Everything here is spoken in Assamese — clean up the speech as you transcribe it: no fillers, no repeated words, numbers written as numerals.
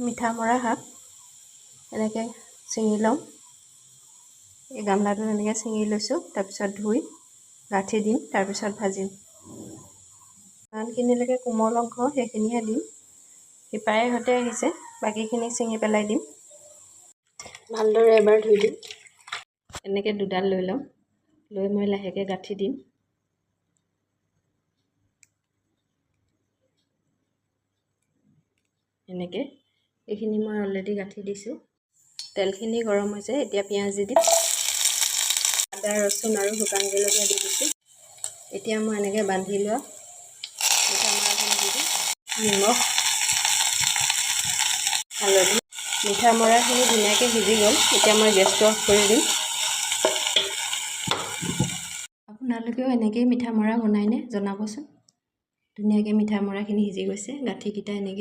মিঠা মৰা শাক এনেকৈ ছিঙি লওঁ। এই গামলাটোত এনেকৈ ছিঙি লৈছোঁ, তাৰপিছত ধুই গাঁঠি দিম, তাৰপিছত ভাজিম। যিমানখিনিলৈকে কোমল অংশ সেইখিনিহে দিম, সিপাৰে সৈতে আহিছে, বাকীখিনি ছিঙি পেলাই দিম। ভালদৰে এবাৰ ধুই দিম। এনেকৈ দুডাল লৈ লওঁ, লৈ মই লাহেকৈ গাঁঠি দিম। এনেকৈ এইখিনি মই অলৰেডি গাঁঠি দিছোঁ। তেলখিনি গৰম হৈছে, এতিয়া পিঁয়াজ দি দিম। আদা, ৰচুন আৰু শুকান জলকীয়া দি দিছোঁ। এতিয়া মই এনেকৈ বান্ধি লোৱা মিঠা মৰাখিনি দি দিম। নিমখ, হালধি, মিঠা মৰাখিনি ধুনীয়াকৈ সিজি গ'ল। এতিয়া মই গেছটো অফ কৰি দিম। আপোনালোকেও এনেকৈয়ে মিঠা মৰা বনাইনে জনাবচোন। ধুনীয়াকৈ মিঠা মৰাখিনি সিজি গৈছে, গাঁঠিকেইটা এনেকৈ